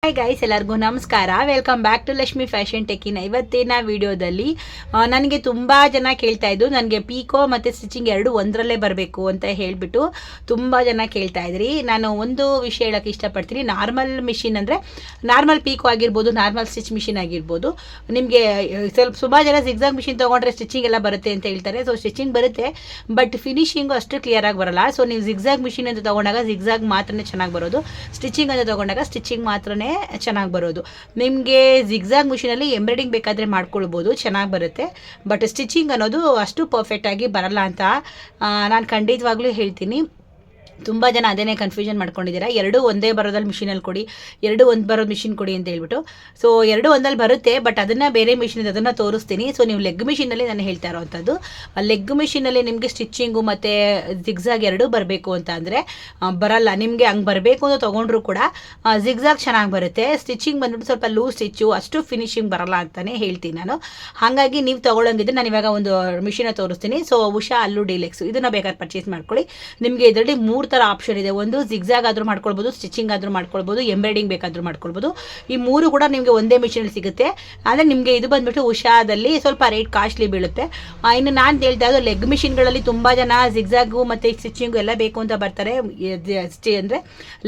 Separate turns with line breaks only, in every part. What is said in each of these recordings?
Hi guys, ಎಲ್ಲರಿಗೂ ನಮಸ್ಕಾರ. Welcome back to Lakshmi fashion ಟೆಕ್ಕಿನ ಇವತ್ತಿನ ವಿಡಿಯೋದಲ್ಲಿ ನನಗೆ ತುಂಬ ಜನ ಕೇಳ್ತಾ ಇದ್ದು, ನನಗೆ ಪೀಕೋ ಮತ್ತು ಸ್ಟಿಚಿಂಗ್ ಎರಡು ಒಂದರಲ್ಲೇ ಬರಬೇಕು ಅಂತ ಹೇಳಿಬಿಟ್ಟು ತುಂಬ ಜನ ಕೇಳ್ತಾ ಇದ್ರಿ. ನಾನು ಒಂದು ವಿಷಯ ಹೇಳೋಕ್ಕೆ ಇಷ್ಟಪಡ್ತೀನಿ. ನಾರ್ಮಲ್ ಮಿಷಿನ್ ಅಂದರೆ ನಾರ್ಮಲ್ ಪೀಕೋ ಆಗಿರ್ಬೋದು, ನಾರ್ಮಲ್ ಸ್ಟಿಚ್ ಮಿಷಿನ್ ಆಗಿರ್ಬೋದು, ನಿಮಗೆ ತುಂಬ ಜನ ಜಿಗ್ಜಾಗ್ ಮಿಷಿನ್ ತೊಗೊಂಡ್ರೆ ಸ್ಟಿಚಿಂಗ್ ಎಲ್ಲ ಬರುತ್ತೆ ಅಂತ ಹೇಳ್ತಾರೆ. ಸೊ ಸ್ಟಿಚಿಂಗ್ ಬರುತ್ತೆ, ಬಟ್ ಫಿನಿಶಿಂಗು ಅಷ್ಟು ಕ್ಲಿಯರಾಗಿ ಬರಲ್ಲ. ಸೊ ನೀವು ಜಿಗ್ಜಾಗ್ ಮಿಷಿನ್ ಅಂತ ತೊಗೊಂಡಾಗ ಜಿಗ್ಜಾಗ್ ಮಾತ್ರನೇ ಚೆನ್ನಾಗಿ ಬರೋದು, ಸ್ಟಿಚಿಂಗ್ ಅಂತ ತೊಗೊಂಡಾಗ ಸ್ಟಿಚಿಂಗ್ ಮಾತ್ರನೇ ಚೆನ್ನಾಗಿ ಬರೋದು. ನಿಮಗೆ ಜಿಗ್ಜಾಗ್ ಮಿಷಿನಲ್ಲಿ ಎಂಬ್ರಾಯ್ಡಿಂಗ್ ಬೇಕಾದರೆ ಮಾಡ್ಕೊಳ್ಬೋದು, ಚೆನ್ನಾಗಿ ಬರುತ್ತೆ. ಬಟ್ ಸ್ಟಿಚಿಂಗ್ ಅನ್ನೋದು ಅಷ್ಟು ಪರ್ಫೆಕ್ಟಾಗಿ ಬರಲ್ಲ ಅಂತ ನಾನು ಖಂಡಿತವಾಗ್ಲೂ ಹೇಳ್ತೀನಿ. ತುಂಬ ಜನ ಅದೇನೇ ಕನ್ಫ್ಯೂಷನ್ ಮಾಡ್ಕೊಂಡಿದ್ದೀರಾ. ಎರಡು ಒಂದೇ ಬರೋದಲ್ಲಿ ಮಿಷಿನಲ್ಲಿ ಕೊಡಿ, ಎರಡು ಒಂದು ಬರೋದು ಮಿಷಿನ್ ಕೊಡಿ ಅಂತ ಹೇಳ್ಬಿಟ್ಟು. ಸೊ ಎರಡು ಒಂದಲ್ಲಿ ಬರುತ್ತೆ, ಬಟ್ ಅದನ್ನು ಬೇರೆ ಮಿಷಿನ್ ಇದೆ, ಅದನ್ನು ತೋರಿಸ್ತೀನಿ. ಸೊ ನೀವು ಲೆಗ್ ಮಿಷಿನಲ್ಲಿ ನಾನು ಹೇಳ್ತಾ ಇರೋವಂಥದ್ದು, ಲೆಗ್ ಮಿಷಿನಲ್ಲಿ ನಿಮಗೆ ಸ್ಟಿಚಿಂಗು ಮತ್ತು ಜಿಗ್ಜಾಗ್ ಎರಡೂ ಬರಬೇಕು ಅಂತ ಅಂದರೆ ಬರಲ್ಲ. ನಿಮಗೆ ಹಂಗೆ ಬರಬೇಕು ಅಂತ ತೊಗೊಂಡ್ರು ಕೂಡ ಜಿಗ್ಜಾಗ್ ಚೆನ್ನಾಗಿ ಬರುತ್ತೆ, ಸ್ಟಿಚಿಂಗ್ ಬಂದ್ಬಿಟ್ಟು ಸ್ವಲ್ಪ ಲೂಸ್ ಸ್ಟಿಚ್ಚು, ಅಷ್ಟು ಫಿನಿಶಿಂಗ್ ಬರಲ್ಲ ಅಂತಲೇ ಹೇಳ್ತೀನಿ ನಾನು. ಹಾಗಾಗಿ ನೀವು ತೊಗೊಳಂಗಿದ್ರೆ ನಾನು ಇವಾಗ ಒಂದು ಮಿಷಿನ ತೋರಿಸ್ತೀನಿ. ಸೊ ಉಷಾ ಅಲ್ಲು ಡಿಲೆಕ್ಸು, ಇದನ್ನು ಬೇಕಾದ್ರೆ ಪರ್ಚೇಸ್ ಮಾಡ್ಕೊಳ್ಳಿ. ನಿಮಗೆ ಇದರಲ್ಲಿ 3 ಥರ ಆಪ್ಷನ್ ಇದೆ. ಒಂದು ಜಿಗ್ಜಾಗ್ ಆದರೂ ಮಾಡ್ಕೊಳ್ಬೋದು, ಸ್ಟಿಚಿಂಗ್ ಆದರೂ ಮಾಡ್ಕೊಳ್ಬೋದು, ಎಂಬ್ರಾಯ್ಡಿಂಗ್ ಬೇಕಾದರೂ ಮಾಡ್ಕೊಳ್ಬೋದು. ಈ 3 ಕೂಡ ನಿಮಗೆ ಒಂದೇ ಮಿಷಿನಲ್ಲಿ ಸಿಗುತ್ತೆ. ಆದರೆ ನಿಮಗೆ ಇದು ಬಂದುಬಿಟ್ಟು ಉಷಾದಲ್ಲಿ ಸ್ವಲ್ಪ ರೇಟ್ ಕಾಸ್ಟ್ಲಿ ಬೀಳುತ್ತೆ. ಇನ್ನು ನಾನು ಹೇಳ್ತಾ ಇದ್ದು ಲೆಗ್ ಮಿಷಿನ್ಗಳಲ್ಲಿ ತುಂಬ ಜನ ಜಿಗ್ಜಾಗು ಮತ್ತು ಸ್ಟಿಚಿಂಗು ಎಲ್ಲ ಬೇಕು ಅಂತ ಬರ್ತಾರೆ. ಅಂದರೆ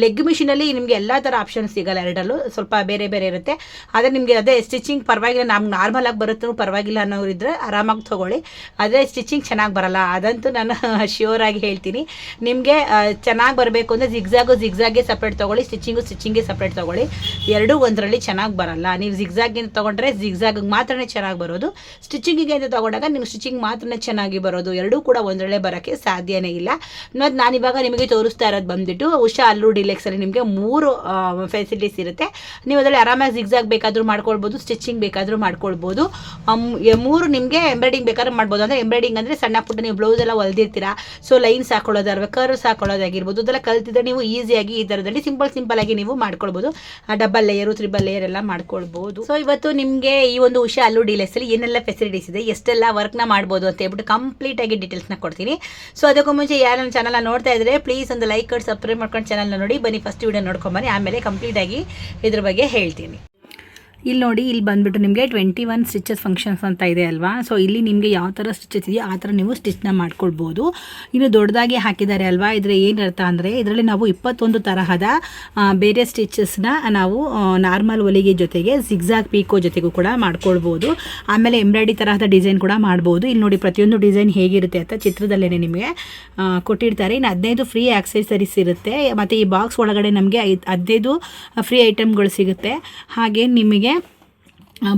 ಲೆಗ್ ಮಿಷಿನಲ್ಲಿ ನಿಮಗೆ ಎಲ್ಲ ಥರ ಆಪ್ಷನ್ ಸಿಗಲ್ಲ, ಎರಡಲ್ಲೂ ಸ್ವಲ್ಪ ಬೇರೆ ಬೇರೆ ಇರುತ್ತೆ. ಆದರೆ ನಿಮಗೆ ಅದೇ ಸ್ಟಿಚಿಂಗ್ ಪರವಾಗಿಲ್ಲ, ನಮ್ಗೆ ನಾರ್ಮಲಾಗಿ ಬರುತ್ತೋ ಪರವಾಗಿಲ್ಲ ಅನ್ನೋರಿದ್ರೆ ಆರಾಮಾಗಿ ತೊಗೊಳ್ಳಿ. ಆದರೆ ಸ್ಟಿಚಿಂಗ್ ಚೆನ್ನಾಗಿ ಬರಲ್ಲ, ಅದಂತೂ ನಾನು ಶ್ಯೂರ್ ಆಗಿ ಹೇಳ್ತೀನಿ. ನಿಮಗೆ ಚೆನ್ನಾಗಿ ಬರಬೇಕು ಅಂದರೆ ಜಿಗ್ಜಾಗೆ ಸಪ್ರೇಟ್ ತೊಗೊಳ್ಳಿ, ಸ್ಟಿಚಿಂಗ್ಗೆ ಸಪ್ರೇಟ್ ತೊಗೊಳ್ಳಿ. ಎರಡೂ ಒಂದರಲ್ಲಿ ಚೆನ್ನಾಗಿ ಬರಲ್ಲ. ನೀವು ಜಿಗ್ಜಾಗಿಂದ ತೊಗೊಂಡ್ರೆ ಜಿಗ್ಜಾಗ್ ಮಾತ್ರನೇ ಚೆನ್ನಾಗಿ ಬರೋದು, ಸ್ಟಿಚಿಂಗಿಗೆ ಅಂತ ತೊಗೊಂಡಾಗ ನೀವು ಸ್ಟಿಚಿಂಗ್ ಮಾತ್ರನೇ ಚೆನ್ನಾಗಿ ಬರೋದು. ಎರಡೂ ಕೂಡ ಒಂದರಲ್ಲೇ ಬರೋಕ್ಕೆ ಸಾಧ್ಯನೇ ಇಲ್ಲ. ಮತ್ತು ನಾನಿವಾಗ ನಿಮಗೆ ತೋರಿಸ್ತಾ ಇರೋದು ಬಂದುಬಿಟ್ಟು ಉಷಾ ಅಲ್ಲು ಡಿಲೆಕ್ಸಲ್ಲಿ ನಿಮಗೆ 3 ಫೆಸಿಲಿಟೀಸ್ ಇರುತ್ತೆ. ನೀವು ಅದರಲ್ಲಿ ಆರಾಮಾಗಿ ಜಿಗ್ಜಾಗ್ ಬೇಕಾದರೂ ಮಾಡ್ಕೊಳ್ಬೋದು, ಸ್ಟಿಚಿಂಗ್ ಬೇಕಾದರೂ ಮಾಡ್ಕೊಳ್ಬೋದು. 3 ನಿಮಗೆ ಎಂಬ್ರಾಯ್ಡಿಂಗ್ ಬೇಕಾದ್ರೂ ಮಾಡ್ಬೋದು. ಅಂದರೆ ಎಂಬ್ರಾಯ್ಡಿಂಗ್ ಅಂದರೆ ಸಣ್ಣ ಪುಟ್ಟ ನೀವು ಬ್ಲೌಸ್ ಎಲ್ಲ ಹೊಲ್ದಿರ್ತೀರಾ, ಸೊ ಲೈನ್ಸ್ ಹಾಕೊಳ್ಳೋದಾದ್ರೆ, ಕರ್ವ್ಸ್ ಹಾಕೊಳ್ಳೋದಾಗಿರ್ಬೋದು, ಅದೆಲ್ಲ ಕಲ್ತಿದ್ರೆ ನೀವು ಈಸಿಯಾಗಿ ಈ ಥರದಲ್ಲಿ ಸಿಂಪಲ್ ಆಗಿ ನೀವು ಮಾಡ್ಕೊಳ್ಬೋದು. ಡಬಲ್ ಲೇಯರು, 3 ಲೇಯರ್ ಎಲ್ಲ ಮಾಡ್ಕೊಳ್ಬೋದು. ಸೊ ಇವತ್ತು ನಿಮಗೆ ಈ ಒಂದು ಉಷಾ ಅಲ್ಲು ಡಿಲೆಕ್ಸಲ್ಲಿ ಏನೆಲ್ಲ ಫೆಸಿಲಿಟೀಸ್ ಇದೆ, ಎಷ್ಟೆಲ್ಲ ವರ್ಕ್ನ ಮಾಡ್ಬೋದು ಅಂತ ಹೇಳ್ಬಿಟ್ಟು ಕಂಪ್ಲೀಟಾಗಿ ಡೀಟೇಲ್ಸ್ನ ಕೊಡ್ತೀನಿ. ಸೊ ಅದಕ್ಕೂ ಮುಂಚೆ ಯಾರು ನನ್ನ ಚಾನಲ್ನ ನೋಡ್ತಾ ಇದ್ರೆ ಪ್ಲೀಸ್ ಒಂದು ಲೈಕ್ ಕೊಟ್ಟು ಸಬ್ಸ್ಕ್ರೈಬ್ ಮಾಡ್ಕೊಂಡು ಚಾನಲ್ನ ನೋಡಿ. ಬನ್ನಿ ಫಸ್ಟ್ ವಿಡಿಯೋ ನೋಡ್ಕೊಂಬನ್ನಿ, ಆಮೇಲೆ ಕಂಪ್ಲೀಟಾಗಿ ಇದ್ರ ಬಗ್ಗೆ ಹೇಳ್ತೀನಿ. ಇಲ್ಲಿ ನೋಡಿ, ಇಲ್ಲಿ ಬಂದುಬಿಟ್ಟು ನಿಮಗೆ 21 ಸ್ಟಿಚಸ್ ಫಂಕ್ಷನ್ಸ್ ಅಂತ ಇದೆ ಅಲ್ವಾ. ಸೊ ಇಲ್ಲಿ ನಿಮಗೆ ಯಾವ ಥರ ಸ್ಟಿಚಸ್ ಇದೆಯೋ ಆ ಥರ ನೀವು ಸ್ಟಿಚ್ನ ಮಾಡ್ಕೊಳ್ಬೋದು. ಇನ್ನು ದೊಡ್ಡದಾಗಿ ಹಾಕಿದ್ದಾರೆ ಅಲ್ವಾ, ಇದರ ಏನು ಅರ್ಥ ಅಂದರೆ ಇದರಲ್ಲಿ ನಾವು 21 ತರಹದ ಬೇರೆ ಸ್ಟಿಚಸ್ನ ನಾವು ನಾರ್ಮಲ್ ಹೊಲಿಗೆ ಜೊತೆಗೆ ಜಿಗ್ಜಾಗ್ ಪೀಕೋ ಜೊತೆಗೂ ಕೂಡ ಮಾಡ್ಕೊಳ್ಬೋದು. ಆಮೇಲೆ ಎಂಬ್ರಾಯ್ಡಿ ತರಹದ ಡಿಸೈನ್ ಕೂಡ ಮಾಡ್ಬೋದು. ಇಲ್ಲಿ ನೋಡಿ ಪ್ರತಿಯೊಂದು ಡಿಸೈನ್ ಹೇಗಿರುತ್ತೆ ಅಂತ ಚಿತ್ರದಲ್ಲೇ ನಿಮಗೆ ಕೊಟ್ಟಿರ್ತಾರೆ. ಇನ್ನು 15 ಫ್ರೀ ಆಕ್ಸೆಸರೀಸ್ ಇರುತ್ತೆ. ಮತ್ತು ಈ ಬಾಕ್ಸ್ ಒಳಗಡೆ ನಮಗೆ 15 ಫ್ರೀ ಐಟಮ್ಗಳು ಸಿಗುತ್ತೆ. ಹಾಗೆ ನಿಮಗೆ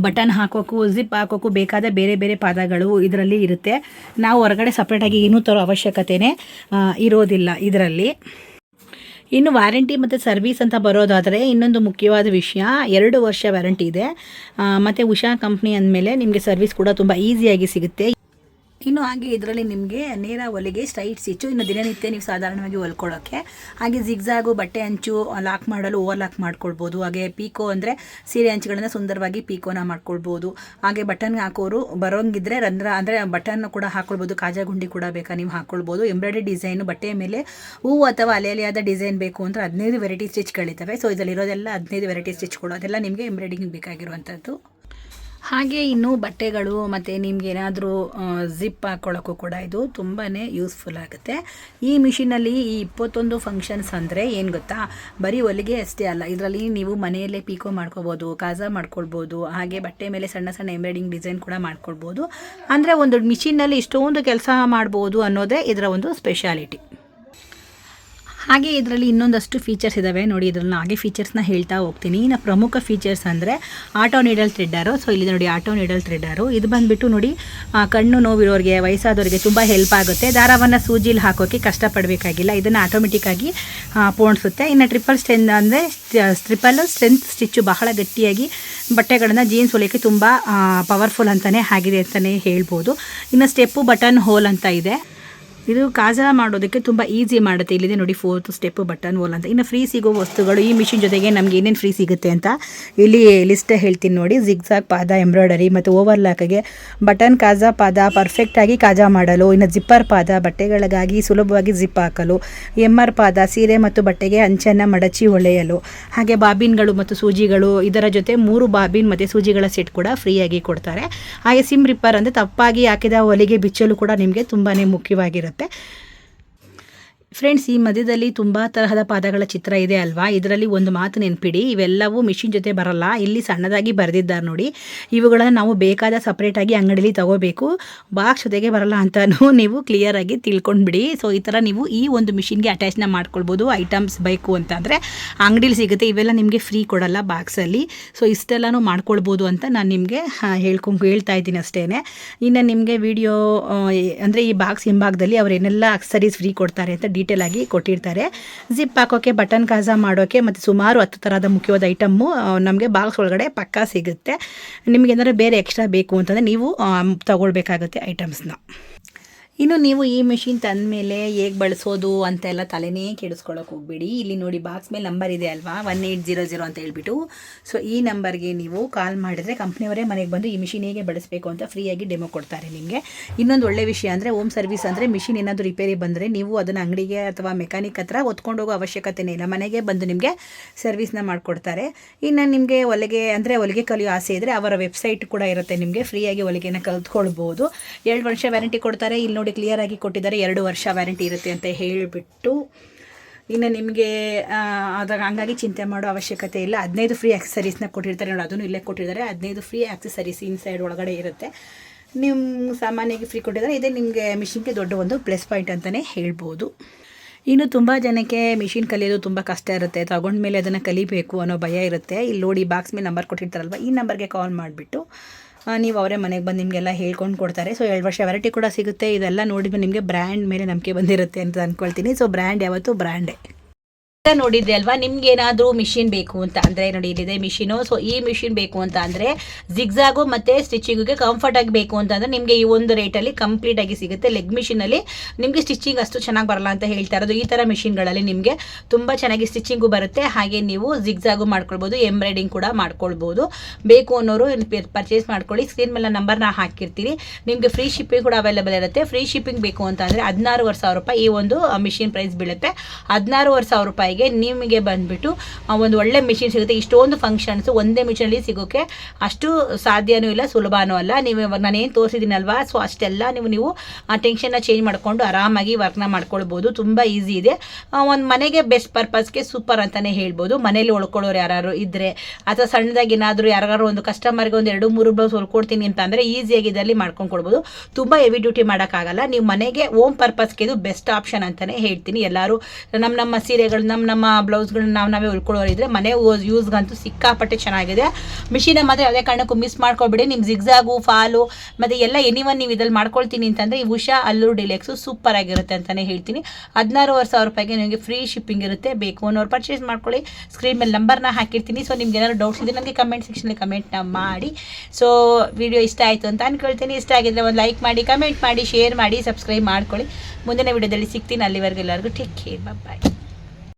ಬಟನ್ ಹಾಕೋಕ್ಕೂ, ಜಿಪ್ ಹಾಕೋಕ್ಕೂ ಬೇಕಾದ ಬೇರೆ ಬೇರೆ ಪದಗಳು ಇದರಲ್ಲಿ ಇರುತ್ತೆ. ನಾವು ಹೊರಗಡೆ ಸಪ್ರೇಟಾಗಿ ಏನೂ ತರೋ ಅವಶ್ಯಕತೆಯೇ ಇರೋದಿಲ್ಲ ಇದರಲ್ಲಿ. ಇನ್ನು ವಾರಂಟಿ ಮತ್ತು ಸರ್ವಿಸ್ ಅಂತ ಬರೋದಾದರೆ ಇನ್ನೊಂದು ಮುಖ್ಯವಾದ ವಿಷಯ, 2 ವರ್ಷ ವ್ಯಾರಂಟಿ ಇದೆ. ಮತ್ತು ಉಷಾ ಕಂಪ್ನಿ ಅಂದಮೇಲೆ ನಿಮಗೆ ಸರ್ವಿಸ್ ಕೂಡ ತುಂಬ ಈಸಿಯಾಗಿ ಸಿಗುತ್ತೆ. ಇನ್ನು ಹಾಗೆ ಇದರಲ್ಲಿ ನಿಮಗೆ ನೇರ ಹೊಲಿಗೆ, ಸ್ಟ್ರೈಟ್ ಸ್ಟಿಚ್ಚು, ಇನ್ನು ದಿನನಿತ್ಯ ನೀವು ಸಾಧಾರಣವಾಗಿ ಹೊಲ್ಕೊಳ್ಳೋಕ್ಕೆ. ಹಾಗೆ ಜಿಗ್ಜಾಗು ಬಟ್ಟೆ ಅಂಚು ಲಾಕ್ ಮಾಡಲು ಓವರ್ಲಾಕ್ ಮಾಡ್ಕೊಳ್ಬೋದು. ಹಾಗೆ ಪೀಕೋ ಅಂದರೆ ಸೀರೆ ಅಂಚುಗಳನ್ನು ಸುಂದರವಾಗಿ ಪೀಕೋನ ಮಾಡ್ಕೊಳ್ಬೋದು. ಹಾಗೆ ಬಟನ್ ಹಾಕೋರು ಬರೋಂಗಿದ್ರೆ ರಂಧ್ರ ಅಂದರೆ ಬಟನ್ ಕೂಡ ಹಾಕ್ಕೊಳ್ಬೋದು. ಕಾಜಾ ಗುಂಡಿ ಕೂಡ ಬೇಕಾ ನೀವು ಹಾಕ್ಕೊಳ್ಬೋದು. ಎಂಬ್ರಾಯ್ಡ್ರಿ ಡಿಸೈನು, ಬಟ್ಟೆಯ ಮೇಲೆ ಹೂವು ಅಥವಾ ಅಲೆಯಾದ ಡಿಸೈನ್ ಬೇಕು ಅಂದರೆ 15 ವೆರೈಟಿ ಸ್ಟಿಚ್ಗಳಿದ್ದಾವೆ. ಸೊ ಇದರಲ್ಲಿರೋದೆಲ್ಲ 15 ವೆರೈಟಿ ಸ್ಟಿಚ್ಗಳು, ಅದೆಲ್ಲ ನಿಮಗೆ ಎಂಬ್ರಾಯ್ಡಿಂಗ್ ಬೇಕಾಗಿರುವಂಥದ್ದು. ಹಾಗೆ ಇನ್ನು ಬಟ್ಟೆಗಳು ಮತ್ತು ನಿಮ್ಗೆ ಏನಾದರೂ ಜಿಪ್ ಹಾಕ್ಕೊಳ್ಳೋಕ್ಕೂ ಕೂಡ ಇದು ತುಂಬಾ ಯೂಸ್ಫುಲ್ ಆಗುತ್ತೆ. ಈ ಮಿಷಿನಲ್ಲಿ ಈ 21 ಫಂಕ್ಷನ್ಸ್ ಅಂದರೆ ಏನು ಗೊತ್ತಾ, ಬರೀ ಹೊಲಿಗೆ ಅಷ್ಟೇ ಅಲ್ಲ, ಇದರಲ್ಲಿ ನೀವು ಮನೆಯಲ್ಲೇ ಪೀಕೋ ಮಾಡ್ಕೊಬೋದು, ಕಾಜಾ ಮಾಡ್ಕೊಳ್ಬೋದು. ಹಾಗೆ ಬಟ್ಟೆ ಮೇಲೆ ಸಣ್ಣ ಸಣ್ಣ ಎಂಬ್ರಾಯ್ಡಿಂಗ್ ಡಿಸೈನ್ ಕೂಡ ಮಾಡ್ಕೊಳ್ಬೋದು. ಅಂದರೆ ಒಂದು ಮಿಷಿನಲ್ಲಿ ಇಷ್ಟೊಂದು ಕೆಲಸ ಮಾಡ್ಬೋದು ಅನ್ನೋದೇ ಇದರ ಒಂದು ಸ್ಪೆಷಾಲಿಟಿ. ಹಾಗೆ ಇದರಲ್ಲಿ ಇನ್ನೊಂದಷ್ಟು ಫೀಚರ್ಸ್ ಇದ್ದಾವೆ ನೋಡಿ. ಇದರಲ್ಲಿ ಹಾಗೆ ಫೀಚರ್ಸ್ನ ಹೇಳ್ತಾ ಹೋಗ್ತೀನಿ. ಇನ್ನು ಪ್ರಮುಖ ಫೀಚರ್ಸ್ ಅಂದರೆ ಆಟೋ ನೀಡಲ್ ಥ್ರೆಡ್ಡರು. ಸೊ ಇಲ್ಲಿ ನೋಡಿ ಆಟೋ ನೀಡಲ್ ಥ್ರೆಡ್ಡರು, ಇದು ಬಂದುಬಿಟ್ಟು ನೋಡಿ ಕಣ್ಣು ನೋವಿರೋರಿಗೆ, ವಯಸ್ಸಾದವರಿಗೆ ತುಂಬ ಹೆಲ್ಪ್ ಆಗುತ್ತೆ. ದಾರವನ್ನು ಸೂಜಿಲಿ ಹಾಕೋಕ್ಕೆ ಕಷ್ಟಪಡಬೇಕಾಗಿಲ್ಲ, ಇದನ್ನು ಆಟೋಮೆಟಿಕ್ಕಾಗಿ ಪೋಣಿಸುತ್ತೆ. ಇನ್ನು ಟ್ರಿಪಲ್ ಸ್ಟ್ರೆಂತ್ ಸ್ಟಿಚ್ಚು ಬಹಳ ಗಟ್ಟಿಯಾಗಿ ಬಟ್ಟೆಗಳನ್ನು ಜೀನ್ಸ್ ಹೊಲಿಯೋಕ್ಕೆ ತುಂಬ ಪವರ್ಫುಲ್ ಅಂತಲೇ ಆಗಿದೆ ಅಂತಲೇ ಹೇಳ್ಬೋದು. ಇನ್ನು ಸ್ಟೆಪ್ಪು ಬಟನ್ ಹೋಲ್ ಅಂತ ಇದೆ. ಇದು ಕಾಜಾ ಮಾಡೋದಕ್ಕೆ ತುಂಬ ಈಸಿ ಮಾಡುತ್ತೆ. ಇಲ್ಲಿದೆ ನೋಡಿ 4th ಸ್ಟೆಪ್ ಬಟನ್ ಹೋಲ್ ಅಂತ. ಇನ್ನು ಫ್ರೀ ಸಿಗೋ ವಸ್ತುಗಳು ಈ ಮಿಷಿನ್ ಜೊತೆಗೆ ನಮ್ಗೆ ಏನೇನು ಫ್ರೀ ಸಿಗುತ್ತೆ ಅಂತ ಇಲ್ಲಿ ಲಿಸ್ಟ್ ಹೇಳ್ತೀನಿ ನೋಡಿ. ಜಿಗ್ಜಾಗ್ ಪಾದ ಎಂಬ್ರಾಯ್ಡರಿ ಮತ್ತು ಓವರ್ಲಾಕ್ಗೆ ಬಟನ್ ಕಾಜಾ ಪಾದ ಪರ್ಫೆಕ್ಟಾಗಿ ಕಾಜಾ ಮಾಡಲು. ಇನ್ನು ಜಿಪ್ಪರ್ ಪಾದ ಬಟ್ಟೆಗಳಿಗಾಗಿ ಸುಲಭವಾಗಿ ಜಿಪ್ ಹಾಕಲು. ಎಮ್ಮರ್ ಪಾದ ಸೀರೆ ಮತ್ತು ಬಟ್ಟೆಗೆ ಅಂಚನ್ನು ಮಡಚಿ ಹೊಳೆಯಲು. ಹಾಗೆ ಬಾಬಿನ್ಗಳು ಮತ್ತು ಸೂಜಿಗಳು, ಇದರ ಜೊತೆ 3 ಬಾಬಿನ್ ಮತ್ತು ಸೂಜಿಗಳ ಸೆಟ್ ಕೂಡ ಫ್ರೀಯಾಗಿ ಕೊಡ್ತಾರೆ. ಹಾಗೆ ಸಿಮ್ ರಿಪ್ಪರ್ ಅಂದರೆ ತಪ್ಪಾಗಿ ಹಾಕಿದ ಹೊಲಿಗೆ ಬಿಚ್ಚಲು ಕೂಡ ನಿಮಗೆ ತುಂಬಾ ಮುಖ್ಯವಾಗಿರುತ್ತೆ. ಫ್ರೆಂಡ್ಸ್, ಈ ಮಧ್ಯದಲ್ಲಿ ತುಂಬ ತರಹದ ಪಾದಗಳ ಚಿತ್ರ ಇದೆ ಅಲ್ವಾ, ಇದರಲ್ಲಿ ಒಂದು ಮಾತು ನೆನ್ಪಿಡಿ, ಇವೆಲ್ಲವೂ ಮಿಷಿನ್ ಜೊತೆ ಬರಲ್ಲ. ಇಲ್ಲಿ ಸಣ್ಣದಾಗಿ ಬರೆದಿದ್ದಾರೆ ನೋಡಿ. ಇವುಗಳನ್ನು ನಾವು ಬೇಕಾದ ಸಪ್ರೇಟಾಗಿ ಅಂಗಡಿಯಲ್ಲಿ ತಗೋಬೇಕು. ಬಾಕ್ಸ್ ಜೊತೆಗೆ ಬರಲ್ಲ ಅಂತಲೂ ನೀವು ಕ್ಲಿಯರಾಗಿ ತಿಳ್ಕೊಂಡ್ಬಿಡಿ. ಸೊ ಈ ಥರ ನೀವು ಈ ಒಂದು ಮಿಷಿನ್ಗೆ ಅಟ್ಯಾಚ್ನ ಮಾಡ್ಕೊಳ್ಬೋದು. ಐಟಮ್ಸ್ ಬೇಕು ಅಂತಂದರೆ ಅಂಗಡಿಲಿ ಸಿಗುತ್ತೆ. ಇವೆಲ್ಲ ನಿಮಗೆ ಫ್ರೀ ಕೊಡಲ್ಲ ಬಾಕ್ಸಲ್ಲಿ. ಸೊ ಇಷ್ಟೆಲ್ಲನೂ ಮಾಡ್ಕೊಳ್ಬೋದು ಅಂತ ನಾನು ನಿಮಗೆ ಹೇಳ್ತಾ ಇದ್ದೀನಿ ಅಷ್ಟೇ. ಇನ್ನು ನಿಮಗೆ ವಿಡಿಯೋ ಅಂದರೆ ಈ ಬಾಕ್ಸ್ ಹಿಂಭಾಗದಲ್ಲಿ ಅವ್ರು ಏನೆಲ್ಲ ಅಕ್ಸರೀಸ್ ಫ್ರೀ ಕೊಡ್ತಾರೆ ಅಂತ ಡೀಟೇಲ್ ಆಗಿ ಕೊಟ್ಟಿರ್ತಾರೆ. ಜಿಪ್ ಹಾಕೋಕ್ಕೆ, ಬಟನ್ ಕಾಜಾ ಮಾಡೋಕ್ಕೆ ಮತ್ತು ಸುಮಾರು 10 ಥರದ ಮುಖ್ಯವಾದ ಐಟಮ್ಮು ನಮಗೆ ಬಾಕ್ಸ್ ಒಳಗಡೆ ಪಕ್ಕಾ ಸಿಗುತ್ತೆ. ನಿಮಗೆ ಏನಾದರೂ ಬೇರೆ ಎಕ್ಸ್ಟ್ರಾ ಬೇಕು ಅಂತಂದರೆ ನೀವು ತಗೊಳ್ಬೇಕಾಗುತ್ತೆ ಐಟಮ್ಸ್ನ. ಇನ್ನು ನೀವು ಈ ಮಿಷಿನ್ ತಂದ ಮೇಲೆ ಹೇಗೆ ಬಳಸೋದು ಅಂತೆಲ್ಲ ತಲೆನೇ ಕೆಡಿಸ್ಕೊಳ್ಳೋಕೆ ಹೋಗ್ಬೇಡಿ. ಇಲ್ಲಿ ನೋಡಿ ಬಾಕ್ಸ್ ಮೇಲೆ ನಂಬರ್ ಇದೆ ಅಲ್ವಾ, 1800 ಅಂತ ಹೇಳ್ಬಿಟ್ಟು. ಸೊ ಈ ನಂಬರ್ಗೆ ನೀವು ಕಾಲ್ ಮಾಡಿದರೆ ಕಂಪ್ನಿಯವರೇ ಮನೆಗೆ ಬಂದು ಈ ಮಿಷಿನ್ ಹೇಗೆ ಬಳಸಬೇಕು ಅಂತ ಫ್ರೀಯಾಗಿ ಡೆಮೋ ಕೊಡ್ತಾರೆ ನಿಮಗೆ. ಇನ್ನೊಂದು ಒಳ್ಳೆ ವಿಷಯ ಅಂದರೆ ಹೋಮ್ ಸರ್ವಿಸ್ ಅಂದರೆ ಮಿಷಿನ್ ಏನಾದರೂ ರಿಪೇರಿ ಬಂದರೆ ನೀವು ಅದನ್ನು ಅಂಗಡಿಗೆ ಅಥವಾ ಮೆಕ್ಯಾನಿಕ್ ಹತ್ರ ಹೊತ್ಕೊಂಡು ಹೋಗೋ ಅವಶ್ಯಕತೆನೇ ಇಲ್ಲ. ಮನೆಗೆ ಬಂದು ನಿಮಗೆ ಸರ್ವಿಸ್ನ ಮಾಡಿಕೊಡ್ತಾರೆ. ಇನ್ನು ನಿಮಗೆ ಹೊಲಿಗೆ ಕಲಿಯೋ ಆಸೆ ಇದ್ದರೆ ಅವರ ವೆಬ್ಸೈಟ್ ಕೂಡ ಇರುತ್ತೆ. ನಿಮಗೆ ಫ್ರೀಯಾಗಿ ಹೊಲಿಗೆನ ಕಲ್ತ್ಕೊಳ್ಬೋದು. 2 ವರ್ಷ ವ್ಯಾರಂಟಿ ಕೊಡ್ತಾರೆ. ಇಲ್ಲಿ ನೋಡಿ ಕ್ಲಿಯರ್ ಆಗಿ ಕೊಟ್ಟಿದ್ದಾರೆ, 2 ವರ್ಷ ವ್ಯಾರಂಟಿ ಇರುತ್ತೆ ಅಂತ ಹೇಳಿಬಿಟ್ಟು. ಇನ್ನು ನಿಮಗೆ ಹಂಗಾಗಿ ಚಿಂತೆ ಮಾಡೋ ಅವಶ್ಯಕತೆ ಇಲ್ಲ. 15 ಫ್ರೀ ಆಕ್ಸೆಸರೀಸ್ನ ಕೊಟ್ಟಿರ್ತಾರೆ ನೋಡಿ, ಅದನ್ನು ಇಲ್ಲೇ ಕೊಟ್ಟಿದ್ದಾರೆ. 15 ಫ್ರೀ ಆಕ್ಸೆಸರೀಸ್ ಇನ್ಸೈಡ್ ಒಳಗಡೆ ಇರುತ್ತೆ. ನಿಮ್ಮ ಸಾಮಾನ್ಯವಾಗಿ ಫ್ರೀ ಕೊಟ್ಟಿದ್ದಾರೆ. ಇದೇ ನಿಮಗೆ ಮಿಷಿನ್ಗೆ ದೊಡ್ಡ ಒಂದು ಪ್ಲಸ್ ಪಾಯಿಂಟ್ ಅಂತಲೇ ಹೇಳ್ಬೋದು. ಇನ್ನು ತುಂಬ ಜನಕ್ಕೆ ಮಿಷಿನ್ ಕಲಿಯೋದು ತುಂಬ ಕಷ್ಟ ಇರುತ್ತೆ. ತಗೊಂಡ್ಮೇಲೆ ಅದನ್ನು ಕಲಿಬೇಕು ಅನ್ನೋ ಭಯ ಇರುತ್ತೆ. ಇಲ್ಲಿ ನೋಡಿ ಬಾಕ್ಸ್ ಮೇಲೆ ನಂಬರ್ ಕೊಟ್ಟಿರ್ತಾರಲ್ವ, ಈ ನಂಬರ್ಗೆ ಕಾಲ್ ಮಾಡಿಬಿಟ್ಟು ನೀವು ಅವರೇ ಮನೆಗೆ ಬಂದು ನಿಮಗೆಲ್ಲ ಹೇಳ್ಕೊಂಡು ಕೊಡ್ತಾರೆ. ಸೊ 2 ವರ್ಷ ವ್ಯಾರಂಟಿ ಕೂಡ ಸಿಗುತ್ತೆ. ಇದೆಲ್ಲ ನೋಡಿದ್ಮೇಲೆ ನಿಮಗೆ ಬ್ರ್ಯಾಂಡ್ ಮೇಲೆ ನಂಬಿಕೆ ಬಂದಿರುತ್ತೆ ಅಂತ ಅಂದ್ಕೊಳ್ತೀನಿ. ಸೊ ಬ್ರ್ಯಾಂಡ್ ಯಾವತ್ತೂ ಬ್ರ್ಯಾಂಡೇ. ನೋಡಿದ್ದೆ ಅಲ್ವಾ, ನಿಮ್ಗೆ ಏನಾದರೂ ಮಿಷಿನ್ ಬೇಕು ಅಂತ ಅಂದರೆ ನೋಡಿ ಇಲ್ಲಿದೆ ಮಿಷಿನು. ಸೊ ಈ ಮಿಷಿನ್ ಬೇಕು ಅಂತ ಅಂದರೆ ಜಿಗ್ಜಾಗು ಮತ್ತು ಸ್ಟಿಚಿಂಗಿಗೆ ಕಂಫರ್ಟ್ ಆಗಿ ಬೇಕು ಅಂತಂದರೆ ನಿಮಗೆ ಈ ಒಂದು ರೇಟಲ್ಲಿ ಕಂಪ್ಲೀಟಾಗಿ ಸಿಗುತ್ತೆ. ಲೆಗ್ ಮಿಷಿನಲ್ಲಿ ನಿಮಗೆ ಸ್ಟಿಚಿಂಗ್ ಅಷ್ಟು ಚೆನ್ನಾಗಿ ಬರಲ್ಲ ಅಂತ ಹೇಳ್ತಾ ಇರೋದು. ಈ ಥರ ಮಿಷಿನ್ಗಳಲ್ಲಿ ನಿಮಗೆ ತುಂಬ ಚೆನ್ನಾಗಿ ಸ್ಟಿಚಿಂಗು ಬರುತ್ತೆ. ಹಾಗೆ ನೀವು ಜಿಗ್ಜಾಗು ಮಾಡ್ಕೊಳ್ಬೋದು, ಎಂಬ್ರಾಯ್ಡಿಂಗ್ ಕೂಡ ಮಾಡ್ಕೊಳ್ಬೋದು. ಬೇಕು ಅನ್ನೋರು ಪರ್ಚೇಸ್ ಮಾಡ್ಕೊಳ್ಳಿ. ಸ್ಕ್ರೀನ್ ಮೇಲೆ ನಂಬರ್ನ ಹಾಕಿರ್ತೀನಿ. ನಿಮಗೆ ಫ್ರೀ ಶಿಪ್ಪಿಂಗ್ ಕೂಡ ಅವೈಲೇಬಲ್ ಇರುತ್ತೆ. ಫ್ರೀ ಶಿಪ್ಪಿಂಗ್ ಬೇಕು ಅಂತ ಅಂದರೆ 16,500 ರೂಪಾಯಿ ಈ ಒಂದು ಮಿಷಿನ್ ಪ್ರೈಸ್ ಬೀಳುತ್ತೆ. 16,500 ರೂಪಾಯಿಗೆ ನಿಮಗೆ ಬಂದುಬಿಟ್ಟು ಒಂದು ಒಳ್ಳೆ ಮಿಷಿನ್ ಸಿಗುತ್ತೆ. ಇಷ್ಟೊಂದು ಫಂಕ್ಷನ್ಸ್ ಒಂದೇ ಮಿಷಿನಲ್ಲಿ ಸಿಗೋಕ್ಕೆ ಅಷ್ಟು ಸಾಧ್ಯನೂ ಇಲ್ಲ, ಸುಲಭನೂ ಅಲ್ಲ. ನೀವು ಇವಾಗ ನಾನೇನು ತೋರಿಸಿದ್ದೀನಲ್ವಾ, ಸೊ ಅಷ್ಟೆಲ್ಲ ನೀವು ಆ ಟೆನ್ಷನ್ನ ಚೇಂಜ್ ಮಾಡಿಕೊಂಡು ಆರಾಮಾಗಿ ವರ್ಕ್ನ ಮಾಡ್ಕೊಳ್ಬೋದು. ತುಂಬ ಈಸಿ ಇದೆ. ಒಂದು ಮನೆಗೆ ಬೆಸ್ಟ್ ಪರ್ಪಸ್ಗೆ ಸೂಪರ್ ಅಂತಲೇ ಹೇಳ್ಬೋದು. ಮನೇಲಿ ಹೊಳ್ಕೊಳ್ಳೋರು ಯಾರು ಇದ್ದರೆ ಅಥವಾ ಸಣ್ಣದಾಗಿ ಏನಾದರೂ ಯಾರು ಒಂದು ಕಸ್ಟಮರ್ಗೆ ಒಂದು 2-3 ಬ್ಲೌಸ್ ಹೊಲ್ಕೊಡ್ತೀನಿ ಅಂತ ಅಂದರೆ ಈಸಿಯಾಗಿ ಇದರಲ್ಲಿ ಮಾಡ್ಕೊಂಡು ಕೊಡ್ಬೋದು. ತುಂಬ ಹೆವಿ ಡ್ಯೂಟಿ ಮಾಡೋಕ್ಕಾಗಲ್ಲ. ನೀವು ಮನೆಗೆ ಹೋಮ್ ಪರ್ಪಸ್ಗೆ ಇದು ಬೆಸ್ಟ್ ಆಪ್ಷನ್ ಅಂತಲೇ ಹೇಳ್ತೀನಿ. ಎಲ್ಲರೂ ನಮ್ಮ ಸೀರೆಗಳು ನಮ್ಮ ಬ್ಲೌಸ್ಗಳನ್ನ ನಾವೇ ಹೊಲ್ಕೊಳ್ಳೋರಿದ್ರೆ ಮನೆ ಯೂಸ್ಗಂತೂ ಸಿಕ್ಕಾಪಟ್ಟೆ ಚೆನ್ನಾಗಿದೆ. ಮಿಷಿನ ಮಾತ್ರ ಯಾವುದೇ ಕಾರಣಕ್ಕೂ ಮಿಸ್ ಮಾಡ್ಕೊಬೇಡಿ. ನಿಮ್ಮ ಜಿಗ್ಜಾಗು, ಫಾಲು ಮತ್ತು ಎಲ್ಲ ಎನಿವನ್ ನೀವು ಇದ್ರಲ್ಲಿ ಮಾಡ್ಕೊಳ್ತೀನಿ ಅಂತಂದರೆ ಈ ಉಷಾ ಅಲ್ಲೂರು ಡಿಲೆಕ್ಸು ಸೂಪರ್ ಆಗಿರುತ್ತೆ ಅಂತಲೇ ಹೇಳ್ತೀನಿ. 16,500 ರೂಪಾಯಿಗೆ ನಿಮಗೆ ಫ್ರೀ ಶಿಪ್ಪಿಂಗ್ ಇರುತ್ತೆ. ಬೇಕು ಅನ್ನೋರು ಪರ್ಚೇಸ್ ಮಾಡ್ಕೊಳ್ಳಿ. ಸ್ಕ್ರೀನ್ ಮೇಲೆ ನಂಬರ್ನ ಹಾಕಿರ್ತೀನಿ. ಸೊ ನಿಮ್ಗೆ ಏನಾದ್ರು ಡೌಟ್ಸ್ ಇದೆ ನನಗೆ ಕಮೆಂಟ್ ಸೆಕ್ಷನಲ್ಲಿ ಕಮೆಂಟ್ನ ಮಾಡಿ. ಸೊ ವಿಡಿಯೋ ಇಷ್ಟ ಆಯಿತು ಅಂತ ಅಂದ್ಕೊಳ್ತೀನಿ. ಇಷ್ಟ ಆಗಿದ್ರೆ ಒಂದು ಲೈಕ್ ಮಾಡಿ, ಕಮೆಂಟ್ ಮಾಡಿ, ಶೇರ್ ಮಾಡಿ, ಸಬ್ಸ್ಕ್ರೈಬ್ ಮಾಡ್ಕೊಳ್ಳಿ. ಮುಂದಿನ ವಿಡಿಯೋದಲ್ಲಿ ಸಿಗ್ತೀನಿ. ಅಲ್ಲಿವರೆಗೂ ಎಲ್ಲರಿಗೂ ಟೇಕ್ ಕೇರ್, ಬಾಯ್.